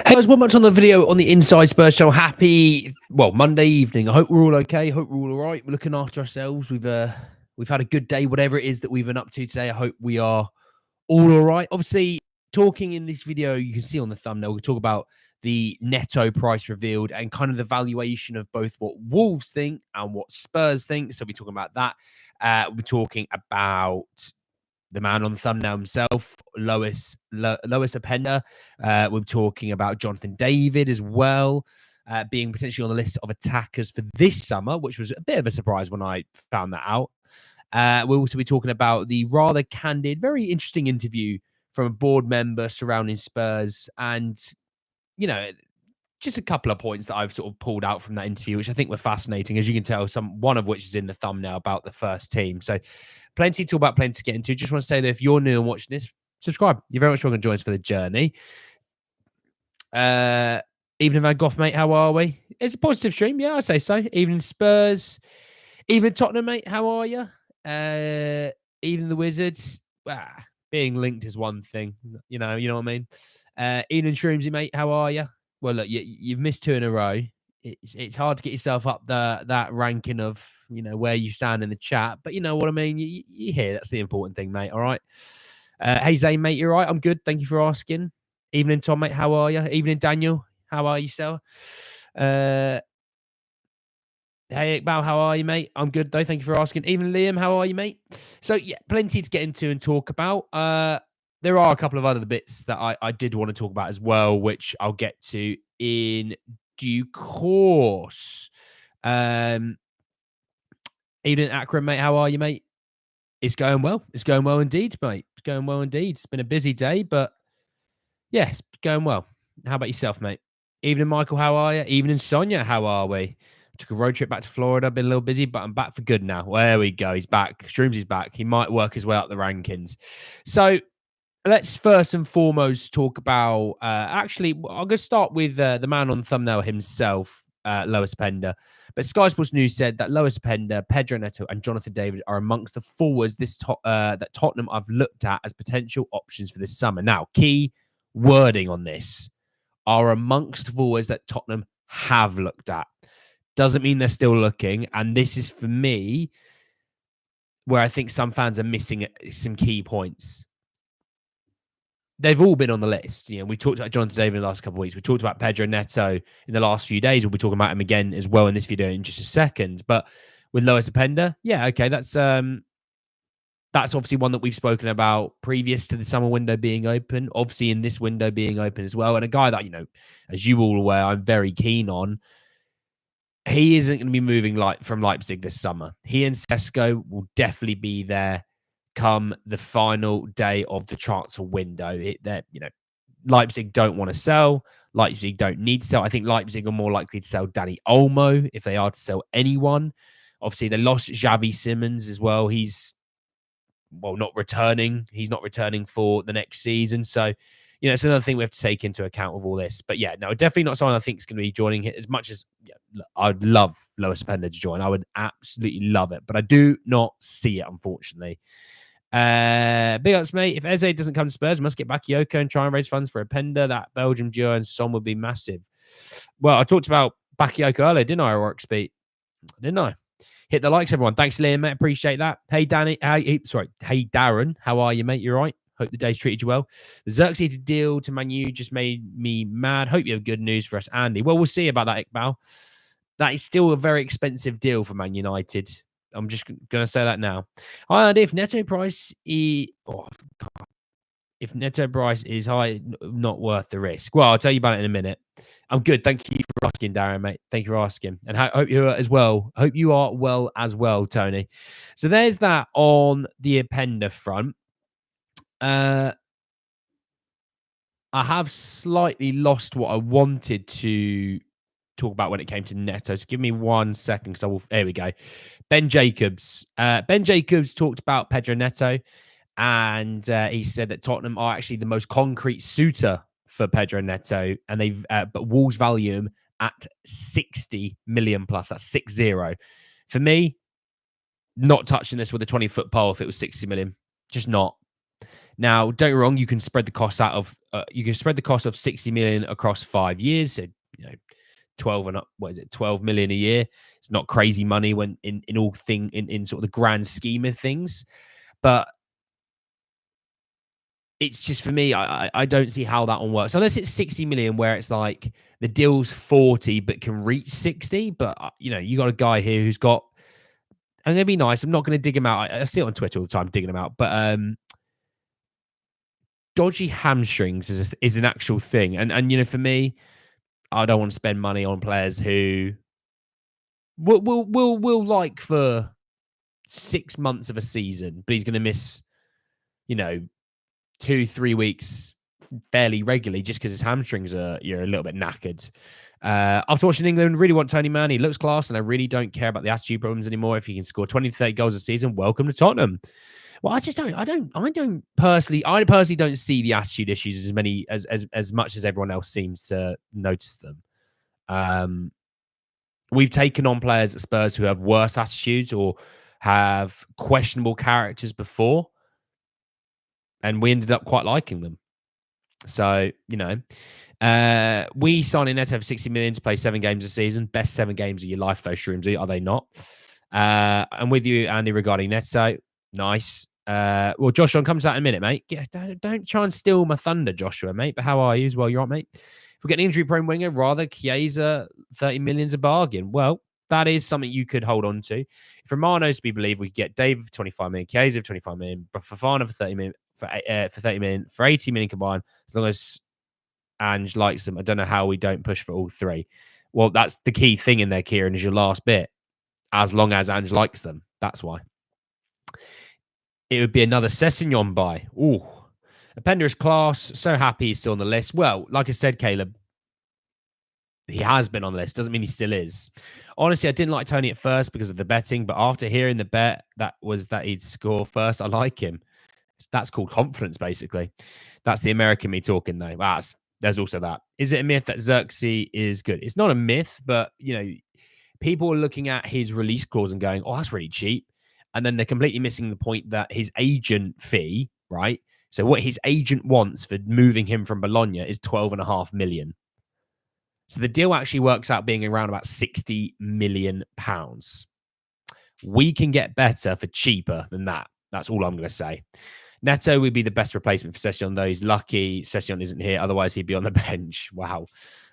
Hey guys, one much on the video on the Inside Spurs channel. Happy, Monday evening. I hope we're all okay. Hope we're all right. We're looking after ourselves. We've had a good day, whatever it is that we've been up to today. I hope we are all right. Obviously, talking in this video, you can see on the thumbnail, we talk about the Neto price revealed and kind of the valuation of both what Wolves think and what Spurs think. So we're talking about that. We're talking about the man on the thumbnail himself, Lois Openda. We're talking about Jonathan David as well, being potentially on the list of attackers for this summer, which was a bit of a surprise when I found that out. We'll also be talking about the rather candid, very interesting interview from a board member surrounding Spurs, and just a couple of points that I've sort of pulled out from that interview, which I think were fascinating, as you can tell, one of which is in the thumbnail about the first team. So plenty to talk about, plenty to get into. Just want to say that if you're new and watching this, subscribe. You're very much welcome to join us for the journey. Evening Van Gogh, mate. How are we? It's a positive stream. Yeah, I say so. Evening Spurs. Evening Tottenham, mate. How are you? Evening the Wizards. Being linked is one thing. You know what I mean? Evening Shroomsy, mate. How are you? Well, look, you've missed 2 in a row. It's hard to get yourself up that ranking of, where you stand in the chat. But you know what I mean? You hear, that's the important thing, mate. All right. Hey, Zane, mate, you're right. I'm good. Thank you for asking. Evening, Tom, mate. How are you? Evening, Daniel. How are you, sir? Hey, Iqbal, how are you, mate? I'm good, though. Thank you for asking. Evening, Liam. How are you, mate? So, yeah, plenty to get into and talk about. There are a couple of other bits that I did want to talk about as well, which I'll get to in due course. Evening, Akram, mate. How are you, mate? It's going well. It's going well indeed, mate. It's going well indeed. It's been a busy day, but yeah, it's going well. How about yourself, mate? Evening, Michael. How are you? Evening, Sonia. How are we? Took a road trip back to Florida. Been a little busy, but I'm back for good now. There we go. He's back. Shrooms is back. He might work his way up the rankings. So let's first and foremost talk about, actually, I'm going to start with the man on the thumbnail himself, Lois Openda. But Sky Sports News said that Lois Openda, Pedro Neto, and Jonathan David are amongst the forwards that Tottenham have looked at as potential options for this summer. Now, key wording on this: are amongst forwards that Tottenham have looked at. Doesn't mean they're still looking. And this is, for me, where I think some fans are missing some key points. They've all been on the list. We talked about Jonathan David in the last couple of weeks. We talked about Pedro Neto in the last few days. We'll be talking about him again as well in this video in just a second. But with Lois Openda, yeah, okay, that's obviously one that we've spoken about previous to the summer window being open. Obviously, in this window being open as well, and a guy that as you all aware, I'm very keen on. He isn't going to be moving from Leipzig this summer. He and Sesko will definitely be there come the final day of the transfer window. Leipzig don't want to sell. Leipzig don't need to sell. I think Leipzig are more likely to sell Dani Olmo if they are to sell anyone. Obviously, they lost Xavi Simons as well. He's not returning. He's not returning for the next season. So, it's another thing we have to take into account with all this. But yeah, no, definitely not someone I think is going to be joining it. As much as I'd love Lois Openda to join, I would absolutely love it. But I do not see it, unfortunately. Big ups, mate. If Eze doesn't come to Spurs, we must get Bakayoko and try and raise funds for Openda. That Belgium duo and Son would be massive. Well, I talked about Bakayoko earlier, didn't I, Rock Speed? Didn't I? Hit the likes, everyone. Thanks, Liam, mate. Appreciate that. Hey, Danny. Hey, Darren. How are you, mate? You all right? Hope the day's treated you well. The Xerxes deal to Man U just made me mad. Hope you have good news for us, Andy. Well, we'll see about that, Iqbal. That is still a very expensive deal for Man United. I'm just going to say that now. And if Neto price is high, not worth the risk. Well, I'll tell you about it in a minute. I'm good. Thank you for asking, Darren, mate. Thank you for asking. And I hope you are as well. Hope you are well as well, Tony. So there's that on the Openda front. I have slightly lost what I wanted to talk about when it came to Neto. So give me 1 second because there we go. Ben Jacobs. Ben Jacobs talked about Pedro Neto, and he said that Tottenham are actually the most concrete suitor for Pedro Neto, and but Wolves value him at 60 million plus. That's 60. For me, not touching this with a 20-foot pole if it was 60 million. Just not. Now, don't get me wrong, you can spread the costs out of you can spread the cost of 60 million across 5 years. So, 12 and up, what is it, 12 million a year? It's not crazy money when in sort of the grand scheme of things. But it's just, for me, I don't see how that one works. Unless it's 60 million where it's like the deal's 40 but can reach 60. But, you got a guy here who's got, I'm going to be nice, I'm not going to dig him out. I see it on Twitter all the time, digging him out. But dodgy hamstrings is an actual thing. And for me, I don't want to spend money on players who will like for 6 months of a season, but he's going to miss, 2-3 weeks fairly regularly just because his hamstrings you're a little bit knackered. After watching England, really want Tony Mann. He looks class, and I really don't care about the attitude problems anymore. If he can score 20 to 30 goals a season, welcome to Tottenham. Well, I personally don't see the attitude issues as much as everyone else seems to notice them. We've taken on players at Spurs who have worse attitudes or have questionable characters before, and we ended up quite liking them. So, we signed Neto for 60 million to play 7 games a season. Best 7 games of your life, those Shroomsy, are they not? I'm with you, Andy, regarding Neto. Nice. Well, Joshua comes out in a minute, mate. Don't try and steal my thunder, Joshua, mate. But how are you as well? You're right, mate. If we get an injury-prone winger, rather Chiesa, 30 million's a bargain. Well, that is something you could hold on to. If Romano's to be believed, we could get David for 25 million, Chiesa for 25 million, but Fofana for 30 million, for 30 million, for 80 million combined, as long as Ange likes them. I don't know how we don't push for all 3. Well, that's the key thing in there, Kieran, is your last bit. As long as Ange likes them. That's why. It would be another Sessegnon buy. Ooh. Openda is class. So happy he's still on the list. Well, like I said, Caleb, he has been on the list. Doesn't mean he still is. Honestly, I didn't like Tony at first because of the betting, but after hearing the bet that he'd score first, I like him. That's called confidence, basically. That's the American me talking, though. There's also that. Is it a myth that Xerxes is good? It's not a myth, but, people are looking at his release clause and going, oh, that's really cheap. And then they're completely missing the point that his agent fee, right? So what his agent wants for moving him from Bologna is 12.5 million. So the deal actually works out being around about 60 million pounds. We can get better for cheaper than that. That's all I'm going to say. Neto would be the best replacement for Sessegnon, though. He's lucky Sessegnon isn't here. Otherwise, he'd be on the bench. Wow.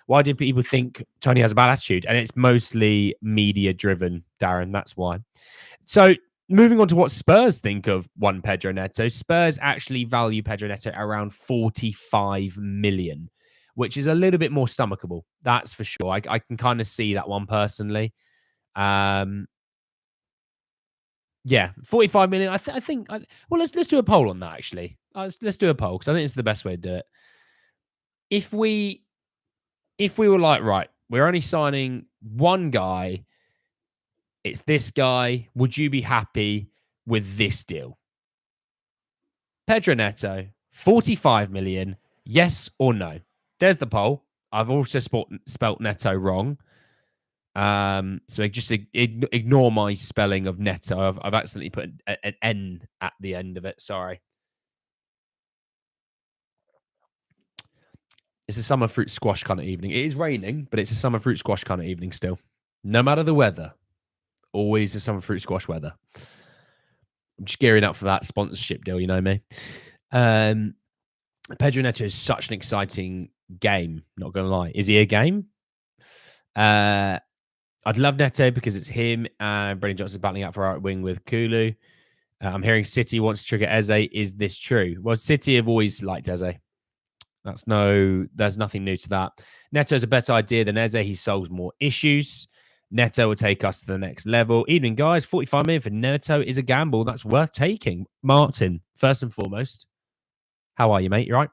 Why do people think Tony has a bad attitude? And it's mostly media-driven, Darren. That's why. So moving on to what Spurs think of one Pedro Neto. Spurs actually value Pedro Neto around 45 million, which is a little bit more stomachable. That's for sure. I can kind of see that one personally. Yeah, 45 million. I think. Well, let's do a poll on that. Actually, let's do a poll because I think it's the best way to do it. If we were like, right, we're only signing one guy. It's this guy. Would you be happy with this deal? Pedro Neto, 45 million. Yes or no? There's the poll. I've also spelt Neto wrong. So just ignore my spelling of Neto. I've accidentally put an N at the end of it. Sorry. It's a summer fruit squash kind of evening. It is raining, but it's a summer fruit squash kind of evening still. No matter the weather, always a summer fruit squash weather. I'm just gearing up for that sponsorship deal, you know me. Pedro Neto is such an exciting game, not going to lie. Is he a game? I'd love Neto because it's him and Brendan Johnson battling out for right wing with Kulu. I'm hearing City wants to trigger Eze. Is this true? Well, City have always liked Eze. There's nothing new to that. Neto's a better idea than Eze. He solves more issues. Neto will take us to the next level. Evening, guys. 45 million for Neto is a gamble that's worth taking. Martin, first and foremost, how are you, mate? You right?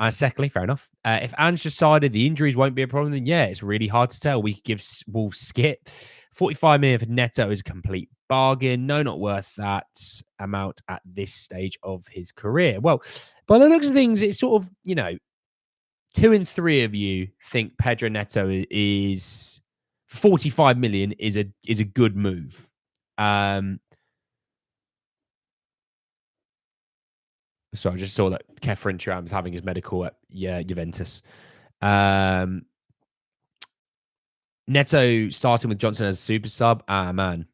Secondly, fair enough. If Ange decided the injuries won't be a problem, then yeah, it's really hard to tell. We could give Wolves skip. 45 million for Neto is a complete bargain. No, not worth that amount at this stage of his career. Well, by the looks of things, it's sort of, 2 and 3 of you think Pedro Neto is 45 million is a good move. So I just saw that Kefren Turam's having his medical at Juventus. Um, Neto starting with Johnson as a super sub. Ah, man.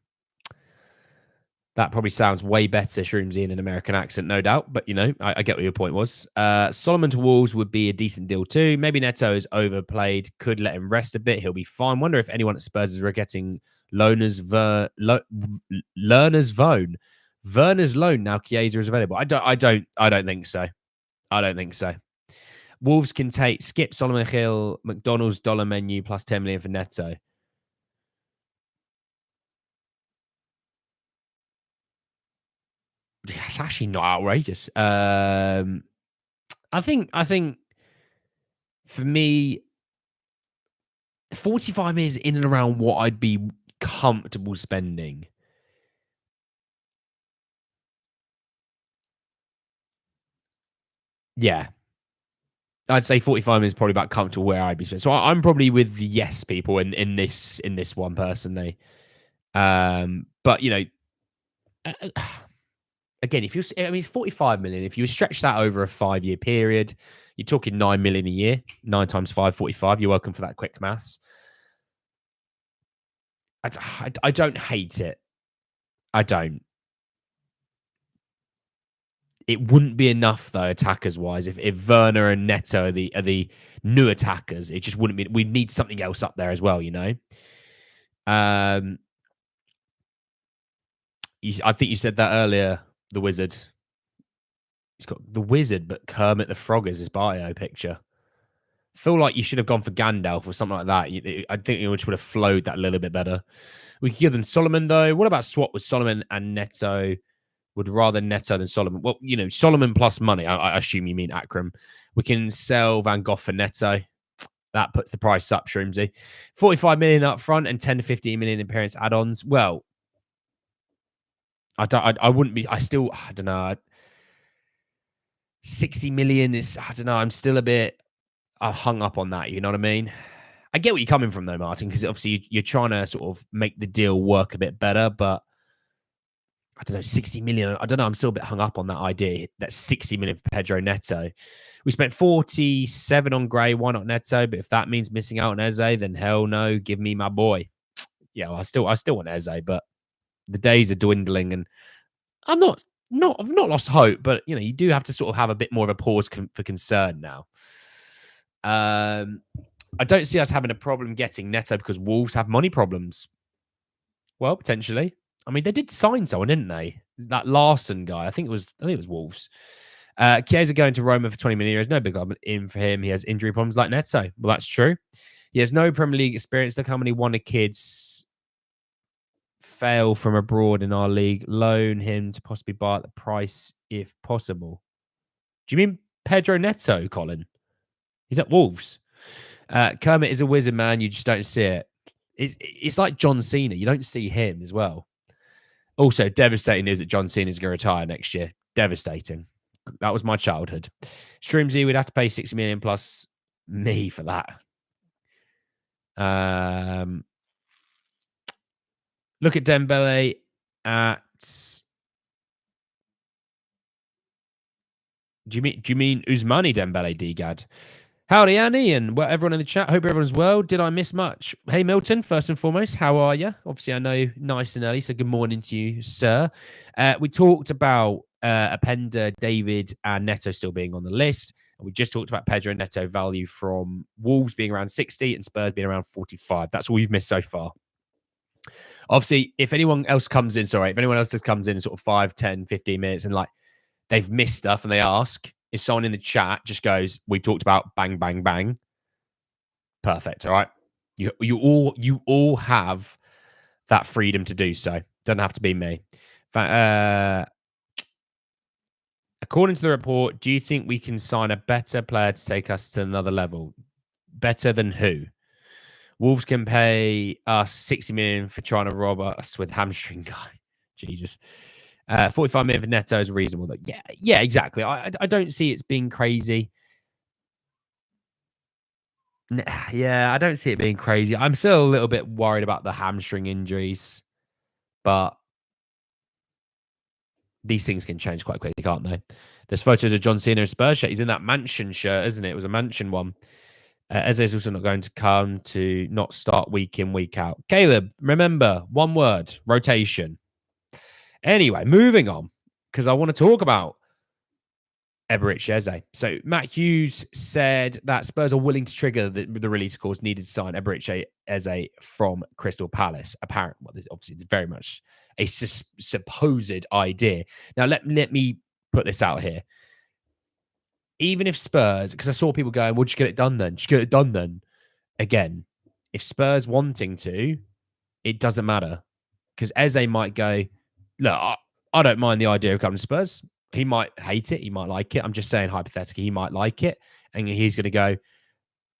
That probably sounds way better, Shroomsy, in an American accent, no doubt. But, I get what your point was. Solomon to Wolves would be a decent deal too. Maybe Neto is overplayed. Could let him rest a bit. He'll be fine. Wonder if anyone at Spurs is getting Lerner's loan. Werner's loan now Chiesa is available. I don't think so. I don't think so. Wolves can skip Solomon Hill, McDonald's dollar menu plus 10 million for Neto. It's actually not outrageous. I think for me, 45 is in and around what I'd be comfortable spending. Yeah. I'd say 45 is probably about comfortable where I'd be spending. So I'm probably with the yes people in this one personally. But again, if it's 45 million. If you stretch that over a 5-year period, you're talking 9 million a year. 9 times 5, 45. You're welcome for that quick maths. I don't hate it. I don't. It wouldn't be enough though, attackers wise. If Werner and Neto are the new attackers, it just wouldn't be. We need something else up there as well, I think you said that earlier. The Wizard. He's got the Wizard, but Kermit the Frog is his bio picture. Feel like you should have gone for Gandalf or something like that. I think you would have flowed that a little bit better. We could give them Solomon though. What about swap with Solomon and Neto? Would rather Neto than Solomon. Well, Solomon plus money. I assume you mean Akram. We can sell Van Gogh for Neto. That puts the price up, Shroomsy. 45 million up front and 10 to 15 million in parents add-ons. Well, I wouldn't be. I don't know. 60 million is, I don't know. I'm still a bit hung up on that. You know what I mean? I get what you're coming from though, Martin, because obviously you're trying to sort of make the deal work a bit better, but I don't know, 60 million. I don't know. I'm still a bit hung up on that idea. That's 60 million for Pedro Neto. We spent 47 on Gray. Why not Neto? But if that means missing out on Eze, then hell no. Give me my boy. Yeah, well, I still want Eze, but the days are dwindling, and I've not lost hope. But you do have to sort of have a bit more of a pause for concern now. I don't see us having a problem getting Neto because Wolves have money problems. Well, potentially. I mean, they did sign someone, didn't they? That Larson guy. I think it was Wolves. Chiesa going to Roma for 20 million euros. No big in for him. He has injury problems like Neto. Well, that's true. He has no Premier League experience. Look how many Wonder kids fail from abroad in our league. Loan him to possibly buy at the price if possible. Do you mean Pedro Neto, Colin? He's at Wolves. Kermit is a wizard, man. You just don't see it. It's like John Cena. You don't see him as well. Also, devastating news that John Cena is going to retire next year. Devastating. That was my childhood. Shroomsy, we'd have to pay 60 million plus me for that. Look at Dembele at. Do you mean Usmani Dembele, D-Gad? Howdy, Annie, and everyone in the chat. Hope everyone's well. Did I miss much? Hey, Milton, first and foremost, how are you? Obviously, I know nice and early, so good morning to you, sir. We talked about Openda, David, and Neto still being on the list. And we just talked about Pedro Neto value from Wolves being around 60 and Spurs being around 45. That's all you've missed so far. Obviously, if anyone else comes in, if anyone else just comes in sort of 5, 10, 15 minutes and they've missed stuff and they ask, if someone in the chat just goes, we've talked about bang, bang, bang. Perfect. All right. You all have that freedom to do so. Doesn't have to be me. According to the report, do you think we can sign a better player to take us to another level? Better than who? Wolves can pay us 60 million for trying to rob us with hamstring guy. Jesus. 45 million for Neto is reasonable. Though. Yeah, exactly. I don't see it being crazy. Yeah, I don't see it being crazy. I'm still a little bit worried about the hamstring injuries, but these things can change quite quickly, can't they? There's photos of John Cena in Spurs shirt. He's in that mansion shirt, isn't it? It was a mansion one. Eze's also not going to come to not start week in, week out. Caleb, remember, one word, rotation. Anyway, moving on, because I want to talk about Eberechi Eze. So Matt Hughes said that Spurs are willing to trigger the release clause needed to sign Eberechi Eze from Crystal Palace. Apparently, well, this obviously very much a supposed idea. Now, let me put this out here. Even if Spurs, because I saw people going, "Well, just get it done then. Just get it done then." Again, if Spurs wanting to, it doesn't matter, because Eze might go, "Look, I don't mind the idea of coming to Spurs." He might hate it. He might like it. I'm just saying hypothetically, he might like it. And he's going to go,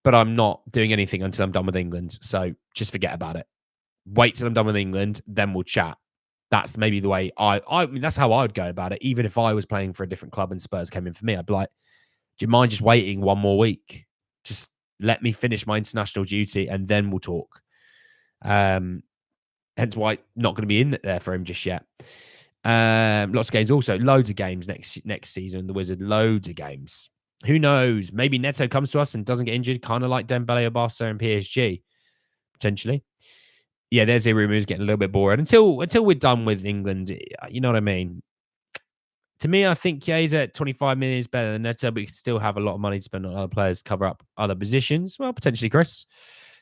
but I'm not doing anything until I'm done with England. So just forget about it. Wait till I'm done with England, then we'll chat. That's maybe the way I mean, that's how I would go about it. Even if I was playing for a different club and Spurs came in for me, I'd be like, do you mind just waiting one more week? Just let me finish my international duty and then we'll talk. Hence why not going to be in there for him just yet. Lots of games also. Loads of games next season. The Wizard, loads of games. Who knows? Maybe Neto comes to us and doesn't get injured, kind of like Dembele or Barca and PSG, potentially. Yeah, there's a rumours getting a little bit bored. Until we're done with England, you know what I mean? To me, I think Chiesa at 25 million is better than Neto, but you can still have a lot of money to spend on other players, cover up other positions. Well, potentially Chris.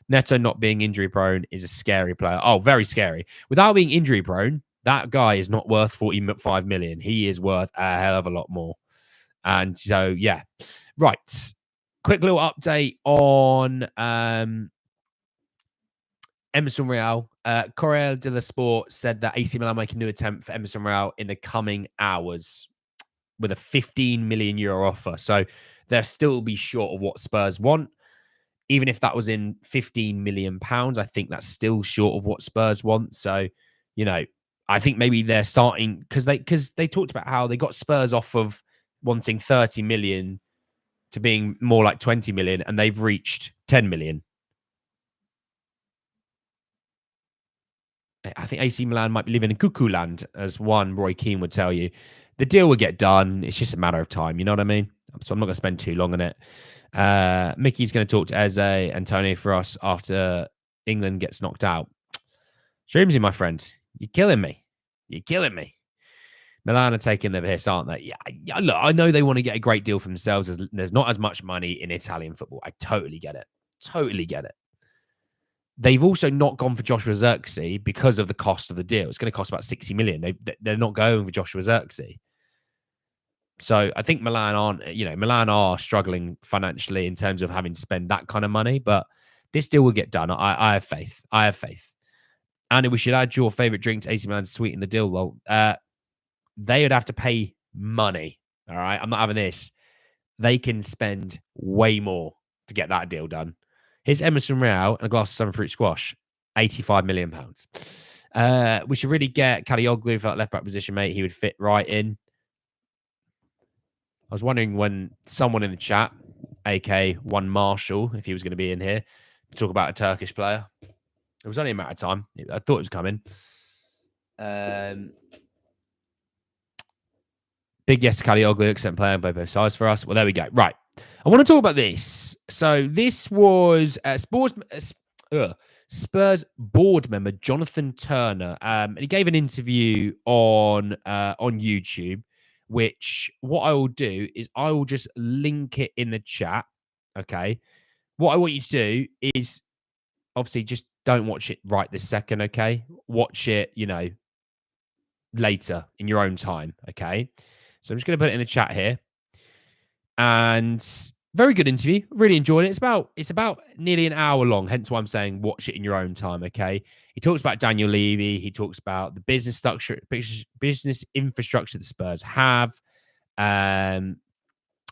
Neto not being injury prone is a scary player. Oh, very scary. Without being injury prone, that guy is not worth 45 million. He is worth a hell of a lot more. And so, yeah. Right. Quick little update on Emerson Real. Corriere dello Sport said that AC Milan make a new attempt for Emerson Real in the coming hours with a 15 million euro offer. So they'll still be short of what Spurs want. Even if that was in 15 million pounds, I think that's still short of what Spurs want. So, you know, I think maybe they're starting because they talked about how they got Spurs off of wanting 30 million to being more like 20 million, and they've reached 10 million. I think AC Milan might be living in cuckoo land, as one Roy Keane would tell you. The deal will get done. It's just a matter of time. You know what I mean? So I'm not going to spend too long on it. Mickey's going to talk to Eze and Tony for us after England gets knocked out. Streamsy, my friend, you're killing me. You're killing me. Milan are taking the piss, aren't they? Yeah. Look, I know they want to get a great deal for themselves. There's not as much money in Italian football. I totally get it. Totally get it. They've also not gone for Joshua Zirkzee because of the cost of the deal. It's going to cost about 60 million. They're not going for Joshua Zirkzee. So I think Milan are struggling financially in terms of having to spend that kind of money, but this deal will get done. I have faith. I have faith. And we should add your favorite drink to AC Milan to sweeten the deal, though. They would have to pay money. All right. I'm not having this. They can spend way more to get that deal done. Here's Emerson Real and a glass of summer fruit squash. £85 million. We should really get Kadioglu for that left back position, mate. He would fit right in. I was wondering when someone in the chat, aka one Marshall, if he was going to be in here to talk about a Turkish player. It was only a matter of time. I thought it was coming. Big yes to Kadioglu, excellent player on both sides for us. Well, there we go. Right. I want to talk about this. So this was Spurs board member Jonathan Turner. And he gave an interview on YouTube, which what I will do is I will just link it in the chat. Okay. What I want you to do is obviously just don't watch it right this second. Okay. Watch it, later in your own time. Okay. So I'm just going to put it in the chat here. And very good interview. Really enjoyed it. It's about nearly an hour long, hence why I'm saying watch it in your own time, okay? He talks about Daniel Levy. He talks about the business infrastructure that Spurs have, and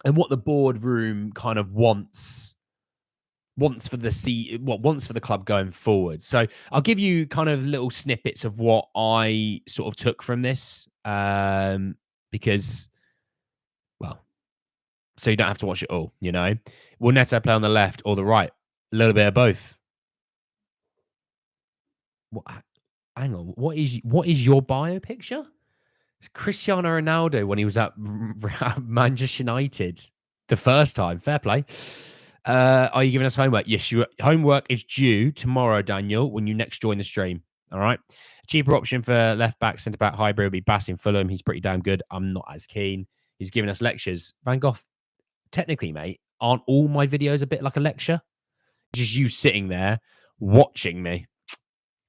what the boardroom kind of wants for the club going forward. So I'll give you kind of little snippets of what I sort of took from this, because, well, so you don't have to watch it all, Will Neto play on the left or the right? A little bit of both. What, hang on. What is your bio picture? Cristiano Ronaldo when he was at Manchester United the first time. Fair play. Are you giving us homework? Yes, homework is due tomorrow, Daniel, when you next join the stream. All right. Cheaper option for left back, centre back hybrid would be Bass in Fulham. He's pretty damn good. I'm not as keen. He's giving us lectures. Van Gogh, technically, mate, aren't all my videos a bit like a lecture? Just you sitting there watching me.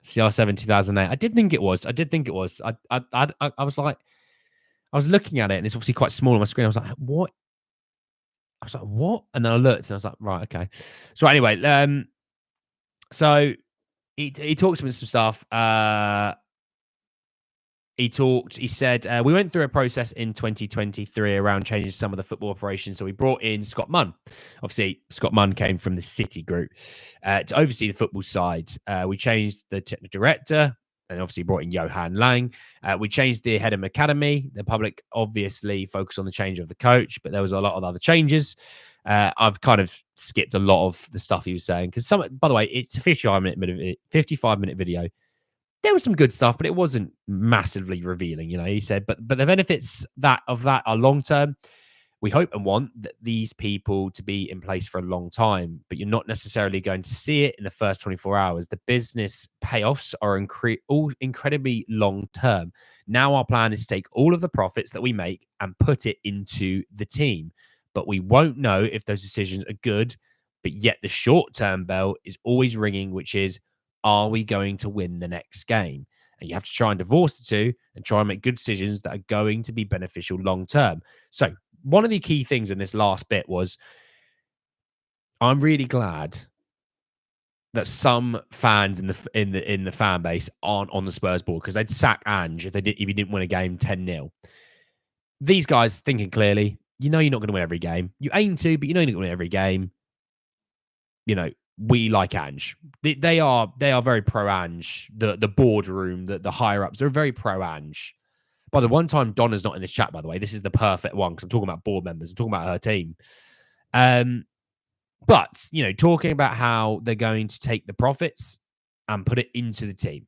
CR7 2008. I did think it was. I was like, I was looking at it and it's obviously quite small on my screen. I was like, what? I was like, what? And then I looked and I was like, right, okay. So anyway, so he talks about some stuff. He said, we went through a process in 2023 around changing some of the football operations. So we brought in Scott Munn. Obviously, Scott Munn came from the City Group to oversee the football side. We changed the technical director and obviously brought in Johan Lang. We changed the head of academy. The public obviously focused on the change of the coach, but there was a lot of other changes. I've kind of skipped a lot of the stuff he was saying because by the way, it's a 55-minute video. There was some good stuff, but it wasn't massively revealing. He said, but the benefits of that are long term. We hope and want that these people to be in place for a long time, but you're not necessarily going to see it in the first 24 hours. The business payoffs are all incredibly long term. Now our plan is to take all of the profits that we make and put it into the team, but we won't know if those decisions are good. But yet the short term bell is always ringing, which is, are we going to win the next game? And you have to try and divorce the two and try and make good decisions that are going to be beneficial long term. So one of the key things in this last bit was, I'm really glad that some fans in the fan base aren't on the Spurs board because they'd sack Ange if he didn't win a game 10-0. These guys thinking clearly, you're not going to win every game. You aim to, but you're not going to win every game. We like Ange. They are very pro Ange. The boardroom, the higher ups, they're very pro Ange. By the one time Donna's not in this chat, by the way, this is the perfect one because I'm talking about board members. I'm talking about her team. But talking about how they're going to take the profits and put it into the team.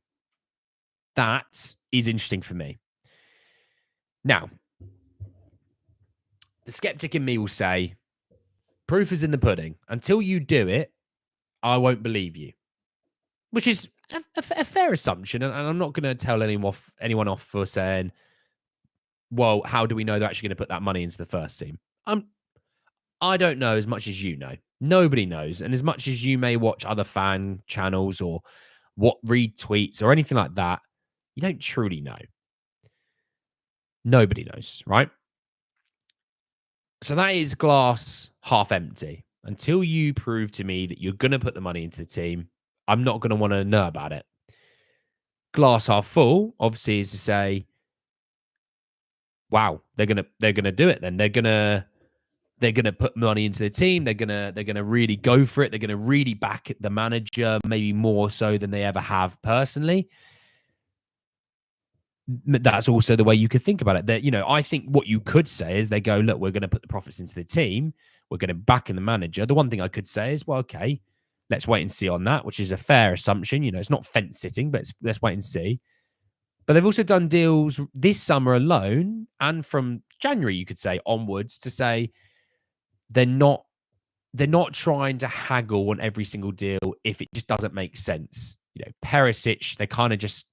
That is interesting for me. Now, the skeptic in me will say, proof is in the pudding. Until you do it, I won't believe you. Which is a fair assumption, and I'm not going to tell anyone off for saying, well, how do we know they're actually going to put that money into the first team? I don't know as much as you know. Nobody knows. And as much as you may watch other fan channels or read tweets or anything like that, you don't truly know. Nobody knows, right? So that is glass half empty. Until you prove to me that you're going to put the money into the team, I'm not going to want to know about it. Glass half full, obviously, is to say, wow, they're gonna do it. Then they're gonna put money into the team. They're gonna really go for it. They're gonna really back the manager, maybe more so than they ever have personally. That's also the way you could think about it. That I think what you could say is they go, look, we're going to put the profits into the team. We're going to back in the manager. The one thing I could say is, well, okay, let's wait and see on that, which is a fair assumption. It's not fence sitting, but let's wait and see. But they've also done deals this summer alone and from January, you could say, onwards to say they're not trying to haggle on every single deal if it just doesn't make sense. Perisic, they kind of just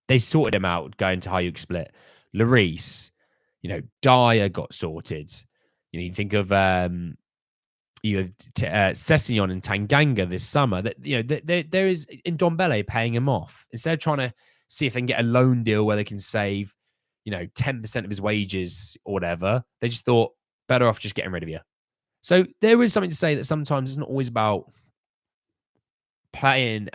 they sorted him out going to high split. Lloris, Dyer got sorted. You think of Sessegnon and Tanganga this summer. That there is in Ndombele paying him off instead of trying to see if they can get a loan deal where they can save 10% of his wages or whatever. They just thought better off just getting rid of you. So there is something to say that sometimes it's not always about buying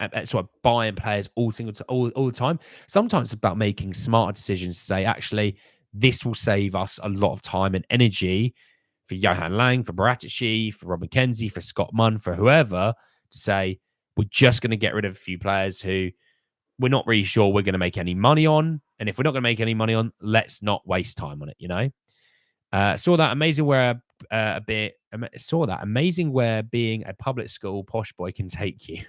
players all the time. Sometimes it's about making smarter decisions to say, actually, this will save us a lot of time and energy for Johan Lang, for Baratici, for Rob McKenzie, for Scott Munn, for whoever, to say, we're just going to get rid of a few players who we're not really sure we're going to make any money on. And if we're not going to make any money on, let's not waste time on it, Saw that amazing where being a public school posh boy can take you.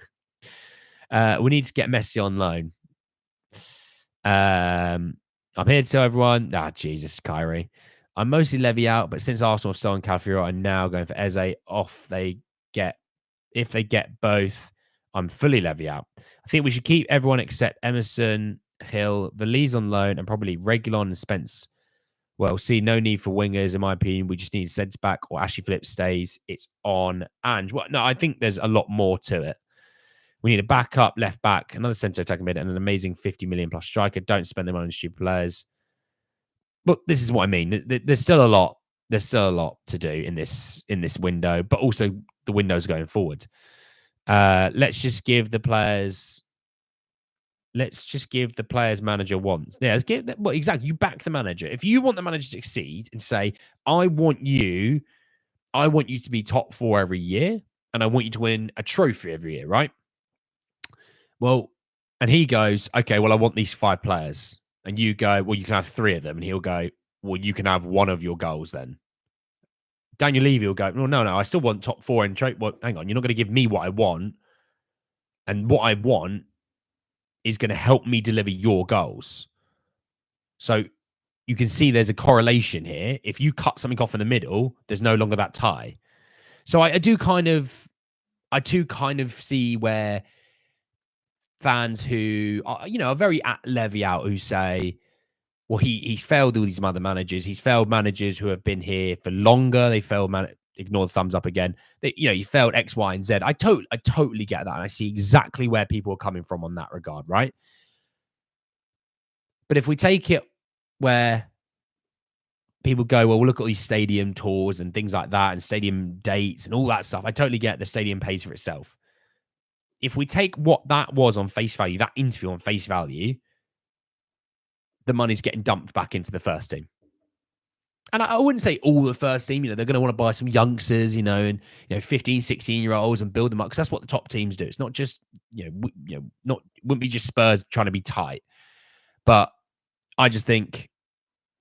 We need to get Messi on loan. I'm here to tell everyone, Jesus, Kyrie. I'm mostly Levy out, but since Arsenal have stolen Calafiori, I'm now going for Eze off. If they get both, I'm fully Levy out. I think we should keep everyone except Emerson, Hill, Valise on loan, and probably Reguilon and Spence. Well, see, no need for wingers, in my opinion. We just need centre back or Ashley Phillips stays. It's on. And well, no, I think there's a lot more to it. We need a backup, left back, another centre attacking mid, and an amazing 50 million plus striker. Don't spend the money on stupid players. But this is what I mean. There's still a lot. There's still a lot to do in this window, but also the windows going forward. Let's just give the players. Let's just give the players manager wants. Yeah, let's give well, exactly. You back the manager. If you want the manager to succeed and say, I want you to be top 4 every year, and I want you to win a trophy every year, right? Well, and he goes, okay, well, I want these 5 players. And you go, well, you can have 3 of them. And he'll go, well, you can have one of your goals then. Daniel Levy will go, well, no, I still want top 4 in trophy. Well, hang on, you're not going to give me what I want. And what I want is going to help me deliver your goals. So you can see there's a correlation here. If you cut something off in the middle, there's no longer that tie. So I do kind of see where fans who are, are very at Levy out who say, well, he's failed all these other managers. He's failed managers who have been here for longer. They failed ignore the thumbs up again. He failed X, Y, and Z. I totally get that. And I see exactly where people are coming from on that regard, right? But if we take it where people go, well, we'll look at all these stadium tours and things like that and stadium dates and all that stuff. I totally get the stadium pays for itself. If we take what that was on face value, that interview on face value, the money's getting dumped back into the first team. And I wouldn't say all the first team, they're going to want to buy some youngsters, and 15, 16-year-olds and build them up because that's what the top teams do. It's not just, wouldn't be just Spurs trying to be tight. But I just think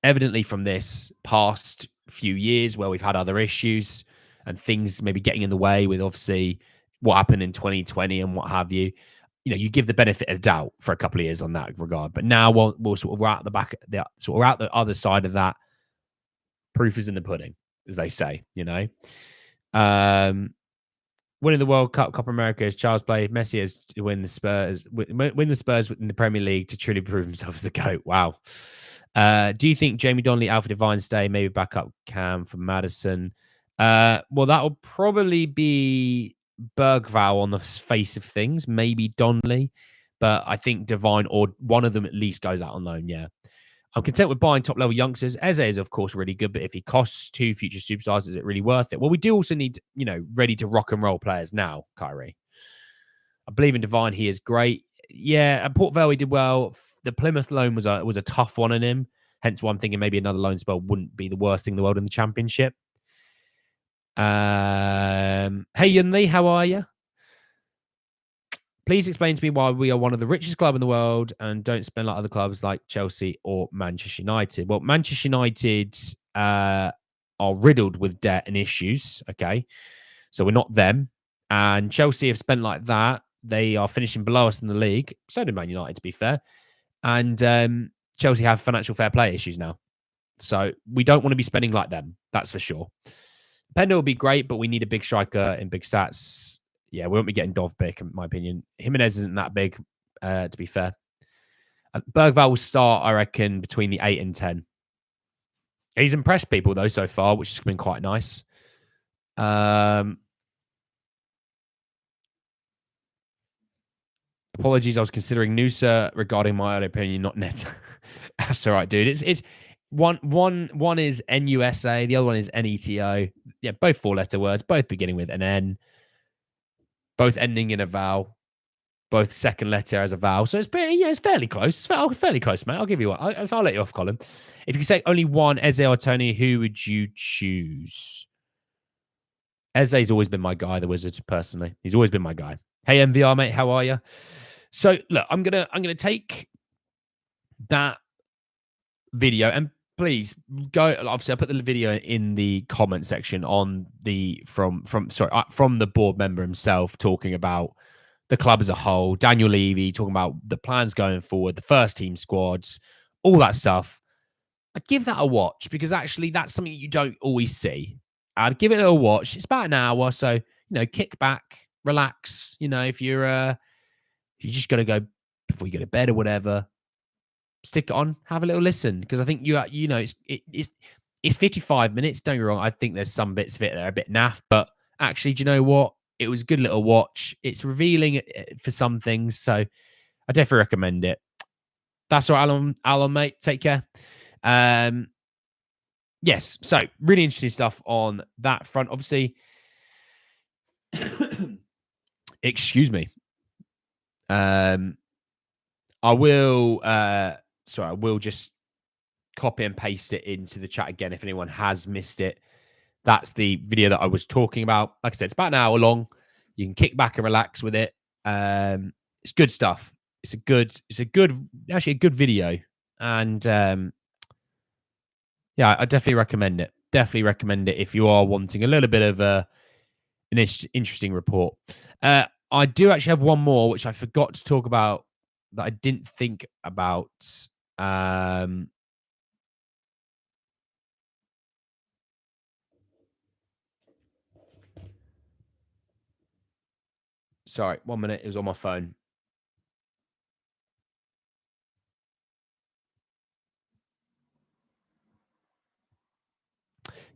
evidently from this past few years where we've had other issues and things maybe getting in the way with obviously what happened in 2020 and what have you, you give the benefit of doubt for a couple of years on that regard. But now we're out the back, we're out the other side of that. Proof is in the pudding, as they say, winning the World Cup, Copa America is child's play. Messi has to win the Spurs in the Premier League to truly prove himself as the GOAT. Wow. Do you think Jamie Donnelly, Alpha Divine stay, maybe backup Cam for Maddison? Well, that will probably be Bergvall on the face of things, maybe Donnelly, but I think Divine or one of them at least goes out on loan, yeah. I'm content with buying top-level youngsters. Eze is, of course, really good, but if he costs 2 future superstars, is it really worth it? Well, we do also need, ready to rock and roll players now, Kyrie. I believe in Divine. He is great. Yeah, at Port Vale, he did well. The Plymouth loan was a tough one on him. Hence why I'm thinking maybe another loan spell wouldn't be the worst thing in the world in the Championship. Hey, Yunli, how are you? Please explain to me why we are one of the richest clubs in the world and don't spend like other clubs like Chelsea or Manchester United. Well, Manchester United are riddled with debt and issues, okay? So we're not them. And Chelsea have spent like that. They are finishing below us in the league. So did Man United, to be fair. And Chelsea have financial fair play issues now. So we don't want to be spending like them. That's for sure. Openda will be great, but we need a big striker in big stats. Yeah, we won't be getting Dovbyk, in my opinion. Jimenez isn't that big, to be fair. Bergvall will start, I reckon, between the 8 and 10. He's impressed people, though, so far, which has been quite nice. Apologies, I was considering Noosa regarding my own opinion, not Neto. That's all right, dude. It's one is NUSA, the other one is NETO. Yeah, both 4-letter words, both beginning with an N. Both ending in a vowel, both second letter as a vowel. So it's fairly close. It's fairly close, mate. I'll give you one. I'll let you off, Colin. If you could say only one, Eze or Tony, who would you choose? Eze's always been my guy, the wizard, personally. He's always been my guy. Hey, MVR, mate, how are you? So look, I'm gonna take that video and please go. Obviously, I put the video in the comment section on from the board member himself talking about the club as a whole. Daniel Levy talking about the plans going forward, the first team squads, all that stuff. I'd give that a watch because actually that's something you don't always see. I'd give it a watch. It's about an hour, so kick back, relax. If you just got to go before you go to bed or whatever, stick it on, have a little listen because I think it's 55 minutes. Don't get me wrong. I think there's some bits of it that are a bit naff, but actually, do you know what? It was a good little watch. It's revealing for some things, so I definitely recommend it. That's all right, Alan, mate. Take care. Yes, so really interesting stuff on that front. Obviously, excuse me. I will just copy and paste it into the chat again if anyone has missed it. That's the video that I was talking about. Like I said, it's about an hour long. You can kick back and relax with it. It's good stuff. It's a good video. And yeah, I definitely recommend it. Definitely recommend it if you are wanting a little bit of an interesting report. I do actually have one more, which I forgot to talk about that I didn't think about. Sorry, 1 minute. It was on my phone.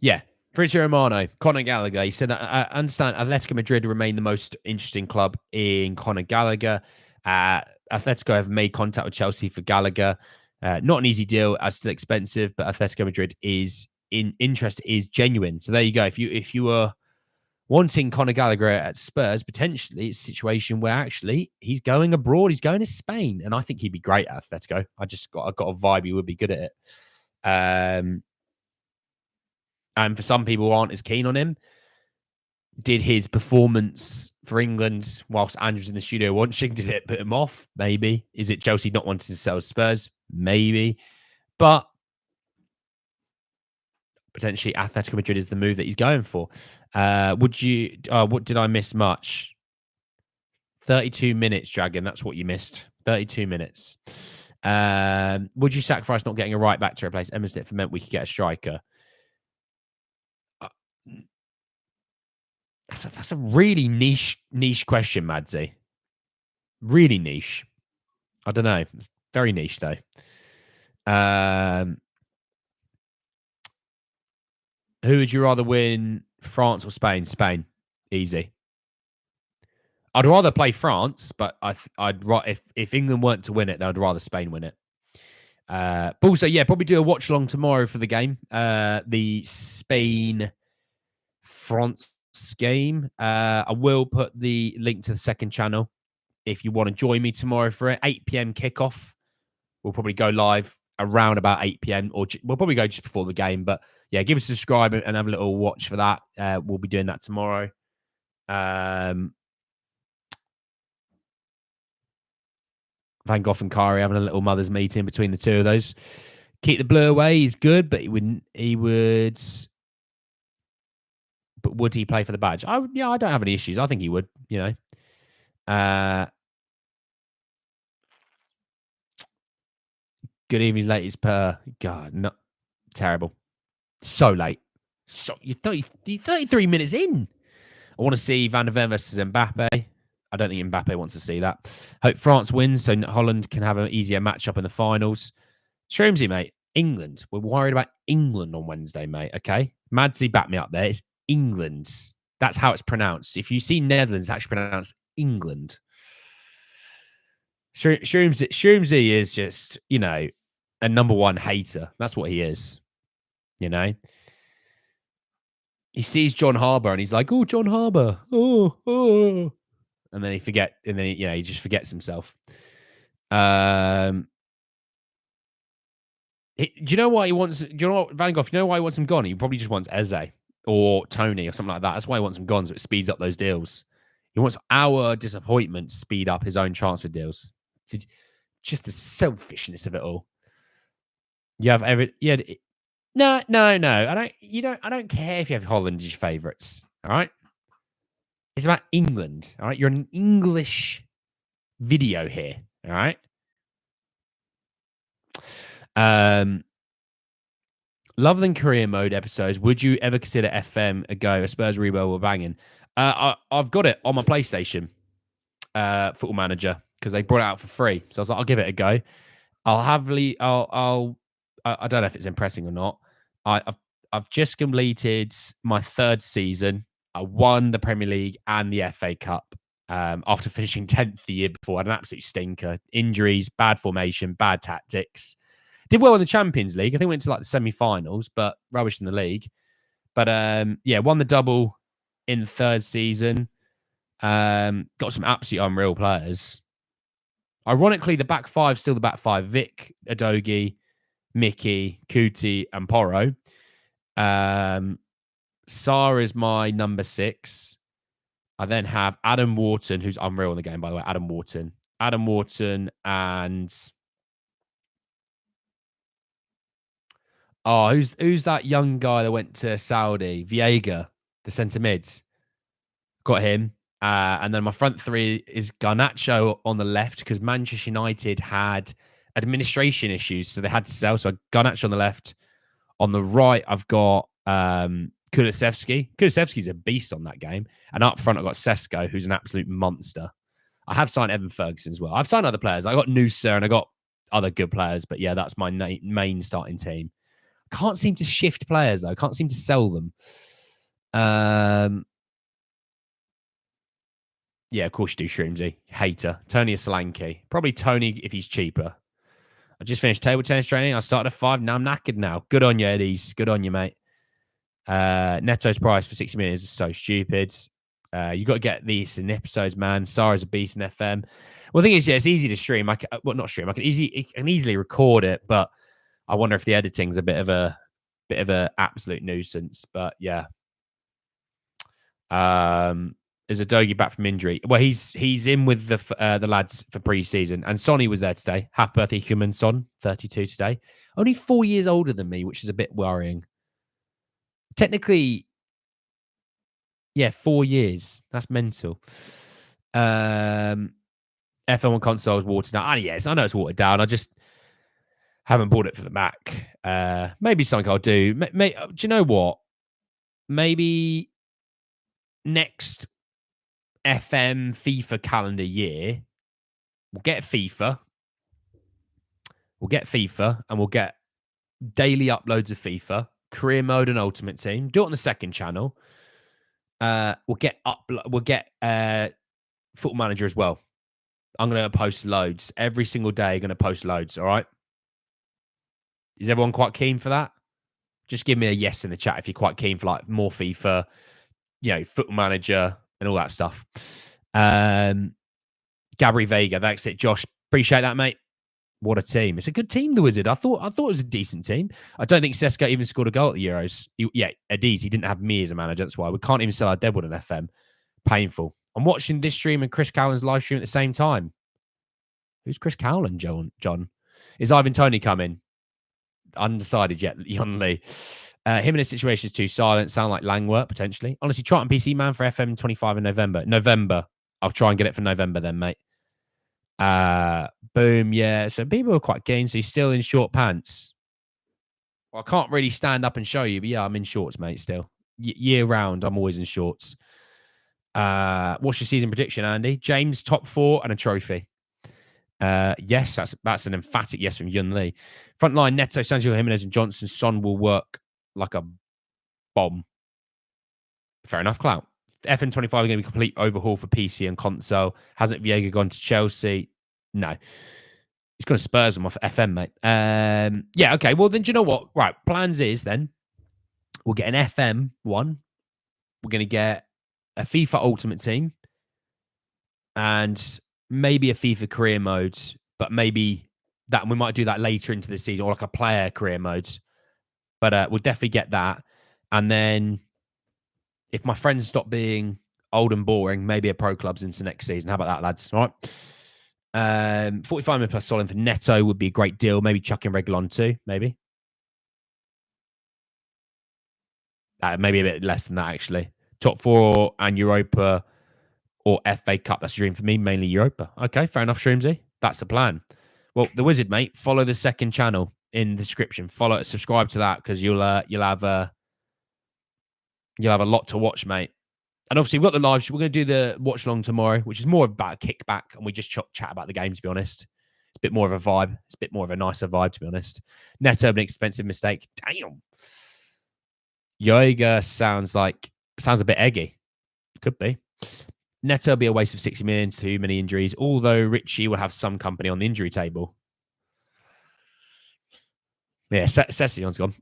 Yeah, Fabrizio Romano, Conor Gallagher. He said that I understand Atletico Madrid remain the most interesting club in Conor Gallagher. Atletico have made contact with Chelsea for Gallagher. Not an easy deal, as still expensive, but Atletico Madrid interest is genuine. So there you go. If you were wanting Conor Gallagher at Spurs, potentially it's a situation where actually he's going abroad. He's going to Spain, and I think he'd be great at Atletico. I got a vibe he would be good at it. And for some people who aren't as keen on him, did his performance for England whilst Andrew's in the studio watching, did it put him off? Maybe. Is it Chelsea not wanting to sell Spurs? Maybe. But potentially Atletico Madrid is the move that he's going for. What did I miss much? 32 minutes, Dragon. That's what you missed. 32 minutes. Would you sacrifice not getting a right back to replace Emerson if it meant we could get a striker? That's a really niche question, Madsy. Really niche. I don't know. It's very niche though. Who would you rather win, France or Spain? Spain, easy. I'd rather play France, but if England weren't to win it, then I'd rather Spain win it. But also, yeah, probably do a watch along tomorrow for the game. The Spain France game. I will put the link to the second channel if you want to join me tomorrow for it. 8 p.m. kickoff. We'll probably go live around about 8 p.m. or we'll probably go just before the game. But yeah, give us a subscribe and have a little watch for that. We'll be doing that tomorrow. Van Gogh and Kari having a little mothers meeting between the two of those. Keep the blue away. He's good, but he would. But would he play for the badge? I don't have any issues. I think he would. Good evening, ladies. God, no, terrible. So late. So you're 33 minutes in. I want to see Van der Ven versus Mbappe. I don't think Mbappe wants to see that. Hope France wins so Holland can have an easier matchup in the finals. Shroomsy, mate. England. We're worried about England on Wednesday, mate. Okay. Madsy, back me up there. It's England. That's how it's pronounced. If you see Netherlands, it's actually pronounced England. Shroomsy is just, a number one hater. That's what he is. He sees John Harbour and he's like, "Oh, John Harbour, oh," and then he just forgets himself. Do you know why he wants? Do you know what, Van Gogh? You know why he wants him gone? He probably just wants Eze or Tony or something like that. That's why he wants him gone, so it speeds up those deals. He wants our disappointment to speed up his own transfer deals. Just the selfishness of it all. You have No. I don't care if you have Holland as your favourites. All right. It's about England. All right. You're an English video here. All right. Love than career mode episodes. Would you ever consider FM a go? A Spurs rebuild or banging? I've got it on my PlayStation, Football Manager, because they brought it out for free. So I was like, I'll give it a go. I don't know if it's impressing or not. I've just completed my third season. I won the Premier League and the FA Cup after finishing 10th the year before. I had an absolute stinker. Injuries, bad formation, bad tactics. Did well in the Champions League. I think went to like the semi-finals, but rubbish in the league. But yeah, won the double in the third season. Got some absolutely unreal players. Ironically, the back five still the back five: Vic, Adogi, Mickey, Kuti, and Porro. Sarr is my number 6. I then have Adam Wharton, who's unreal in the game, by the way. Adam Wharton, and who's that young guy that went to Saudi? Viega, the centre mids. Got him. And then my front three is Garnacho on the left because Manchester United had administration issues, so they had to sell. So Garnacho on the left. On the right, I've got Kulusevski. Kulusevski's a beast on that game. And up front, I've got Sesko, who's an absolute monster. I have signed Evan Ferguson as well. I've signed other players. I got Noosa and I got other good players. But yeah, that's my main starting team. Can't seem to shift players, though. Can't seem to sell them. Yeah, of course you do, Shroomsy. Hater. Tony Solanke. Probably Tony if he's cheaper. I just finished table tennis training. I started at 5. Now I'm knackered now. Good on you, Eddies. Good on you, mate. Neto's price for 60 minutes is so stupid. You got to get these in episodes, man. Sarah's a beast in FM. Well, the thing is, yeah, it's easy to stream. Not stream. I can easily record it, but I wonder if the editing's a bit of a absolute nuisance. But yeah. Is Adogi back from injury? Well, he's in with the lads for pre-season, and Sonny was there today. Happy birthday, Heung-Min Son, 32 today. Only 4 years older than me, which is a bit worrying. Technically, yeah, 4 years. That's mental. FM1 console is watered down. Yes, I know it's watered down. I just haven't bought it for the Mac. Maybe something I'll do. Do you know what? Maybe next FM FIFA calendar year, we'll get FIFA, and we'll get daily uploads of FIFA, career mode, and ultimate team. Do it on the second channel. We'll get Football Manager as well. I'm going to post loads every single day. Going to post loads. All right. Is everyone quite keen for that? Just give me a yes in the chat if you're quite keen for like more FIFA, Football Manager and all that stuff. Gabri Vega, that's it. Josh, appreciate that, mate. What a team. It's a good team, the Wizard. I thought it was a decent team. I don't think Sesko even scored a goal at the Euros. Adiz, he didn't have me as a manager. That's why we can't even sell our Deadwood on FM. Painful. I'm watching this stream and Chris Cowland's live stream at the same time. Who's Chris Cowland, John? Is Ivan Toney coming? Undecided yet, Yon Lee. Him in his situation is too silent. Sound like Langworth, potentially. Honestly, try on PC, man, for FM 25 in November. I'll try and get it for November then, mate. Boom, yeah. So people are quite keen. So he's still in short pants. Well, I can't really stand up and show you, but yeah, I'm in shorts, mate, still. Year round, I'm always in shorts. What's your season prediction, Andy? James, top 4 and a trophy. Yes, that's an emphatic yes from Yun Lee. Front line, Neto, Sancho, Jimenez, and Johnson. Son will work like a bomb. Fair enough, Clout. FN25 are going to be a complete overhaul for PC and console. Hasn't Viega gone to Chelsea? No. He's going to Spurs them off FM, mate. Yeah, okay. Well, then do you know what? Right, plans is then we'll get an FM one. We're going to get a FIFA Ultimate Team and maybe a FIFA career mode, but maybe that we might do that later into the season or like a player career mode. But we'll definitely get that. And then if my friends stop being old and boring, maybe a pro clubs into next season. How about that, lads? All right. 45 minutes plus Solid for Neto would be a great deal. Maybe chuck in Reguilon too, maybe. Maybe a bit less than that, actually. Top 4 and Europa or FA Cup. That's a dream for me, mainly Europa. Okay, fair enough, Shroomsy. That's the plan. Well, the Wizard, mate, follow the second channel. in the description. Follow, subscribe to that because you'll have a lot to watch, mate. And obviously, we've got the live. We're going to do the watch along tomorrow, which is more about a kickback, and we just chat about the game. To be honest, it's a bit more of a vibe. It's a bit more of a nicer vibe, to be honest. Neto, an expensive mistake. Damn. Jaeger sounds a bit eggy. Could be. Neto will be a waste of 60 million. Too many injuries. Although Richie will have some company on the injury table. Yeah, Session's gone.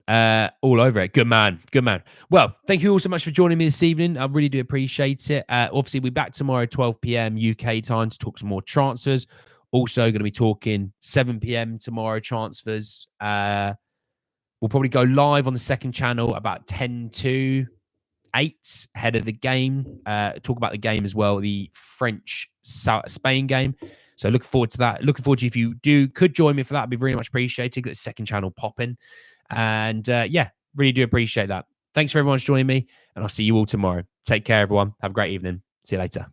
All over it. Good man. Good man. Well, thank you all so much for joining me this evening. I really do appreciate it. Obviously, we'll be back tomorrow, 12 p.m. UK time to talk some more transfers. Also, going to be talking 7 p.m. tomorrow transfers. We'll probably go live on the second channel about 10 to 8 ahead of the game. Talk about the game as well, the French-Spain game. So looking forward to that. Looking forward to if you could join me for that. It'd be very much appreciated. Get the second channel popping. And yeah, really do appreciate that. Thanks for everyone joining me. And I'll see you all tomorrow. Take care, everyone. Have a great evening. See you later.